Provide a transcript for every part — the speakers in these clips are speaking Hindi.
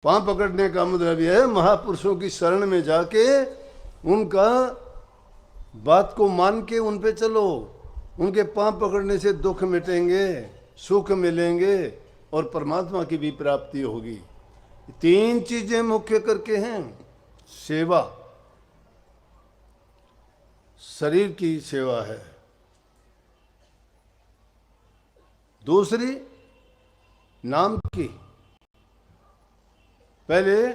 पांव पकड़ने का मतलब यह है महापुरुषों की शरण में जाके उनका बात को मान के उन पे चलो। उनके पांव पकड़ने से दुख मिटेंगे, सुख मिलेंगे और परमात्मा की भी प्राप्ति होगी। तीन चीजें मुख्य करके हैं। सेवा, शरीर की सेवा है। दूसरी नाम की, पहले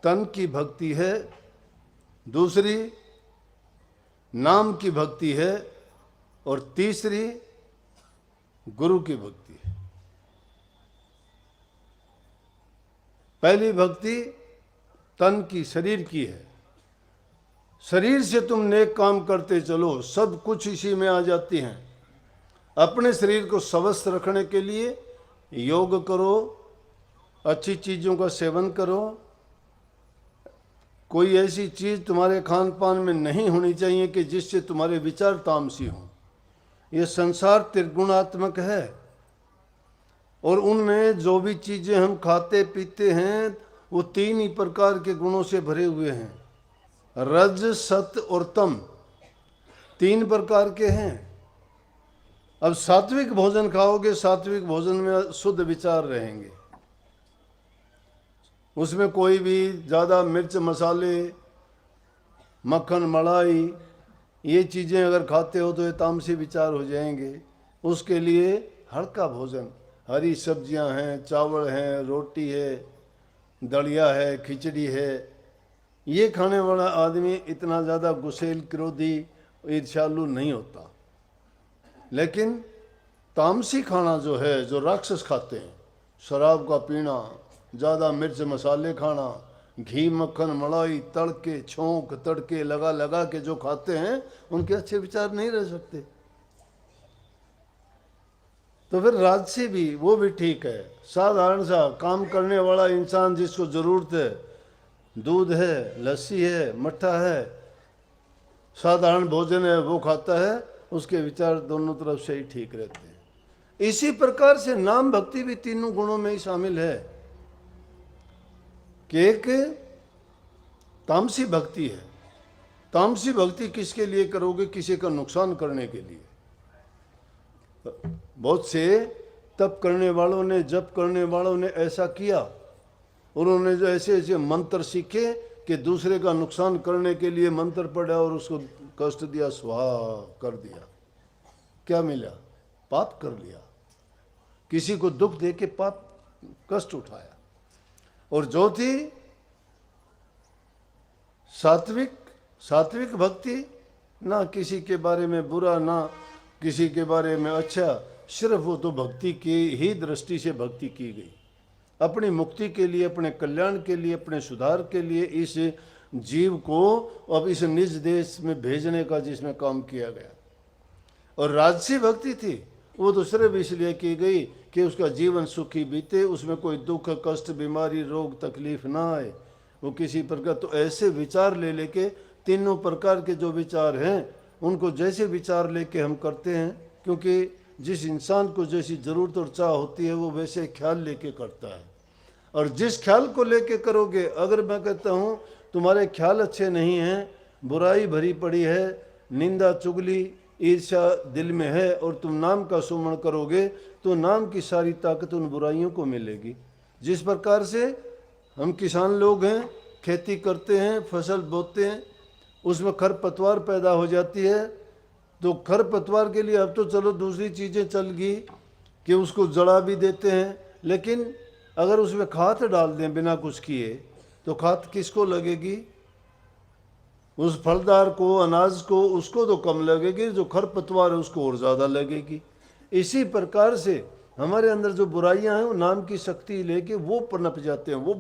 तन की भक्ति है, दूसरी नाम की भक्ति है और तीसरी गुरु की भक्ति है। पहली भक्ति तन की, शरीर की है। शरीर से तुम नेक काम करते चलो, सब कुछ इसी में आ जाती हैं। अपने शरीर को स्वस्थ रखने के लिए योग करो, अच्छी चीज़ों का सेवन करो। कोई ऐसी चीज़ तुम्हारे खान पान में नहीं होनी चाहिए कि जिससे तुम्हारे विचार तामसी हों। ये संसार त्रिगुणात्मक है और उनमें जो भी चीज़ें हम खाते पीते हैं वो तीन ही प्रकार के गुणों से भरे हुए हैं। रज, सत और तम, तीन प्रकार के हैं। अब सात्विक भोजन खाओगे, सात्विक भोजन में शुद्ध विचार रहेंगे। उसमें कोई भी ज़्यादा मिर्च मसाले, मक्खन, मलाई, ये चीज़ें अगर खाते हो तो ये तामसी विचार हो जाएंगे। उसके लिए हल्का भोजन, हरी सब्जियां हैं, चावल हैं, रोटी है, दलिया है, खिचड़ी है, ये खाने वाला आदमी इतना ज़्यादा गुस्सेल, क्रोधी, ईर्ष्यालु नहीं होता। लेकिन तामसी खाना जो है, जो राक्षस खाते हैं, शराब का पीना, ज़्यादा मिर्च मसाले खाना, घी मक्खन मलाई, तड़के छोंक तड़के लगा लगा के जो खाते हैं, उनके अच्छे विचार नहीं रह सकते। तो फिर राजसी भी, वो भी ठीक है। साधारण सा काम करने वाला इंसान जिसको ज़रूरत है, दूध है, लस्सी है, मट्ठा है, साधारण भोजन है, वो खाता है, उसके विचार दोनों तरफ से ही ठीक रहते हैं। इसी प्रकार से नाम भक्ति भी तीनों गुणों में ही शामिल है कि एक तामसी भक्ति है। तामसी भक्ति किसके लिए करोगे? किसी का नुकसान करने के लिए। बहुत से तप करने वालों ने, जप करने वालों ने ऐसा किया, उन्होंने जो ऐसे ऐसे मंत्र सीखे कि दूसरे का नुकसान करने के लिए मंत्र पढ़ा और उसको कष्ट दिया, स्वाहा कर दिया। क्या मिला? पाप कर लिया। किसी को दुख दे के पाप, कष्ट उठाया। और जो थी सात्विक भक्ति, ना किसी के बारे में बुरा, ना किसी के बारे में अच्छा, सिर्फ वो तो भक्ति की ही दृष्टि से भक्ति की गई। अपनी मुक्ति के लिए, अपने कल्याण के लिए, अपने सुधार के लिए इस जीव को अब इस निज देश में भेजने का जिसमें काम किया गया। और राजसी भक्ति थी, वो तो सिर्फ इसलिए की गई कि उसका जीवन सुखी बीते, उसमें कोई दुख कष्ट बीमारी रोग तकलीफ ना आए, वो किसी प्रकार। तो ऐसे विचार ले लेके, तीनों प्रकार के जो विचार हैं उनको जैसे विचार लेके हम करते हैं, क्योंकि जिस इंसान को जैसी ज़रूरत और चाह होती है वो वैसे ख्याल लेके करता है। और जिस ख्याल को लेके करोगे, अगर मैं कहता हूँ तुम्हारे ख्याल अच्छे नहीं हैं, बुराई भरी पड़ी है, निंदा चुगली ईर्ष्या दिल में है, और तुम नाम का सुमरण करोगे तो नाम की सारी ताकत उन बुराइयों को मिलेगी। जिस प्रकार से हम किसान लोग हैं, खेती करते हैं, फसल बोते हैं, उसमें खरपतवार पैदा हो जाती है, तो खरपतवार के लिए अब तो चलो दूसरी चीज़ें चल गई कि उसको जड़ा भी देते हैं, लेकिन अगर उसमें खाद डाल दें बिना कुछ किए तो खाद किसको लगेगी? उस फलदार को, अनाज को, उसको तो कम लगेगी, जो खरपतवार है उसको और ज़्यादा लगेगी। इसी प्रकार से हमारे अंदर जो बुराइयां हैं वो नाम की शक्ति लेके वो पनप जाते हैं, वो